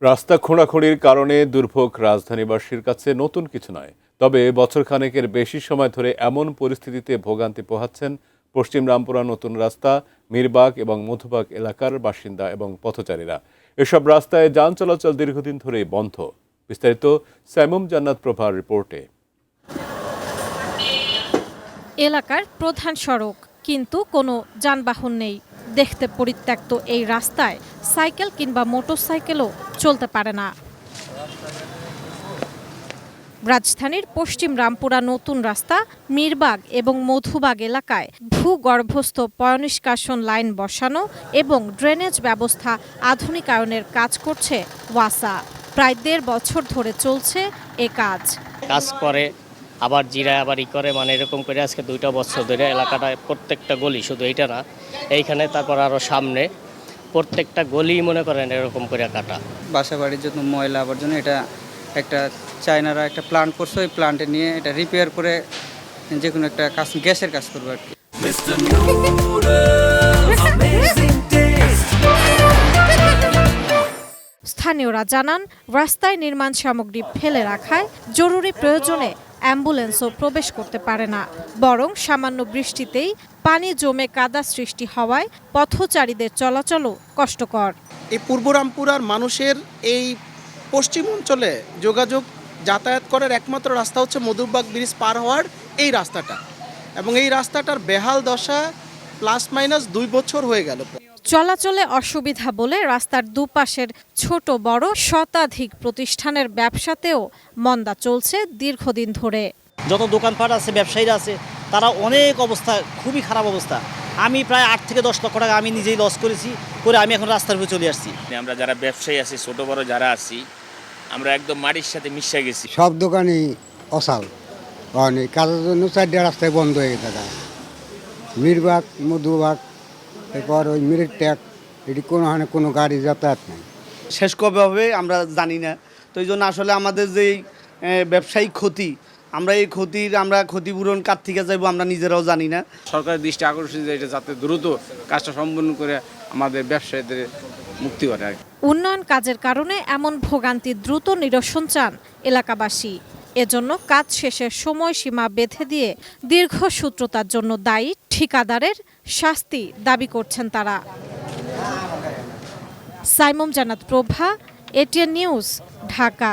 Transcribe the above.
রাস্তা খোঁড়াখুঁড়ির কারণে দুর্ভোগ রাজধানীবাসীর কাছে নতুন কিছু নয়। তবে বছরখানেকের বেশি সময় ধরে এমন পরিস্থিতিতে ভোগান্তি পোহাচ্ছেন পশ্চিম রামপুরা নতুন রাস্তা, মিরবাগ এবং মধুবাগ এলাকার বাসিন্দা এবং পথচারীরা। এসব রাস্তায় যান চলাচল দীর্ঘদিন ধরেই বন্ধ। বিস্তারিত সাইমুম জান্নাত প্রভার রিপোর্টে। এলাকার প্রধান সড়ক, কিন্তু কোনো যানবাহন নেই। দেখতে পরিত্যক্ত এই রাস্তায় সাইকেল কিংবা মোটরসাইকেলও চলতে পারে না। রাজধানীর পশ্চিম রামপুরা নতুন রাস্তা, মিরবাগ এবং মধুবাগ এলাকায় ভূগর্ভস্থ পয়ঃনিষ্কাশন লাইন বসানো এবং ড্রেনেজ ব্যবস্থা আধুনিকায়নের কাজ করছে ওয়াসা। প্রায় ১.৫ বছর ধরে চলছে এ কাজ করে, আবার জিরায় আবার করে, মানে এরকম করে আজকে ২টা বছর ধরে এলাকাটায় প্রত্যেকটা গলি, শুধু এইটা না, এইখানে তারপর আরও সামনে প্রত্যেকটা গলি মনে করেন এরকম করে কাটা। বাসা বাড়ির জন্য ময়লা আবর্জনা, এটা একটা চায়নারা একটা প্ল্যান্ট করছে, ওই প্ল্যান্টে নিয়ে এটা রিপেয়ার করে যে কোনো একটা কাজ, গ্যাসের কাজ করবে আর কি। স্থানীয়রা জানান, রাস্তায় নির্মাণ সামগ্রী ফেলে রাখায় জরুরি প্রয়োজনে অ্যাম্বুলেন্সও প্রবেশ করতে পারে না। বরং সামান্য বৃষ্টিতেই পানি জমে কাদা সৃষ্টি হওয়ায় পথচারীদের চলাচলও কষ্টকর। এই পূর্ব রামপুরার মানুষের এই পশ্চিম অঞ্চলে যোগাযোগ যাতায়াত করার একমাত্র রাস্তা হচ্ছে মধুবাগ ব্রিজ পার হওয়ার এই রাস্তাটা, এবং এই রাস্তাটার বেহাল দশা +- 2 বছর হয়ে গেল। চলাচলে অসুবিধা বলে রাস্তার দুপাশের ছোট বড় শতাধিক প্রতিষ্ঠানের ব্যবসাতেও মন্দা চলছে দীর্ঘদিন ধরে। যত দোকানপাট আছে, ব্যবসায়ীরা আছে, তারা অনেক অবস্থা, খুবই খারাপ অবস্থা। আমি প্রায় 8 থেকে 10 লক্ষ টাকা আমি নিজেই লস করেছি, করে আমি এখন রাস্তার উপরে চলে আসছি। আমরা যারা ব্যবসায়ী আছি, ছোট বড় যারা আছি, আমরা একদম মাটির সাথে মিশে গেছি। সব দোকানই অসাল, অনেক কাজের জন্য 4টা রাস্তায় বন্ধ হয়ে গেছে। মিরবাগ, মধুবাগ, এরপর ওই মিরির ট্যাগ, এটি কোনো গাড়ি যাতায়াত নেই। শেষ কবে হবে আমরা জানি না। তো এই জন্য আসলে আমাদের যে ব্যবসায়িক ক্ষতি, আমরা এই ক্ষতিপূরণ কার থেকে যাইব আমরা নিজেরাও জানি না। সরকারের দৃষ্টি আকর্ষণ যে এটা যাতে দ্রুত কাজটা সম্পন্ন করে আমাদের ব্যবসায়ীদের মুক্তি করে। উন্নয়ন কাজের কারণে এমন ভোগান্তি দ্রুত নিরসন চান এলাকাবাসী। এজন্য কাজ শেষের সময়সীমা বেঁধে দিয়ে দীর্ঘসূত্রতার জন্য দায়ী ঠিকাদারের শাস্তি দাবি করছেন তারা। সাইমুম জান্নাত প্রভা, এটিএন নিউজ, ঢাকা।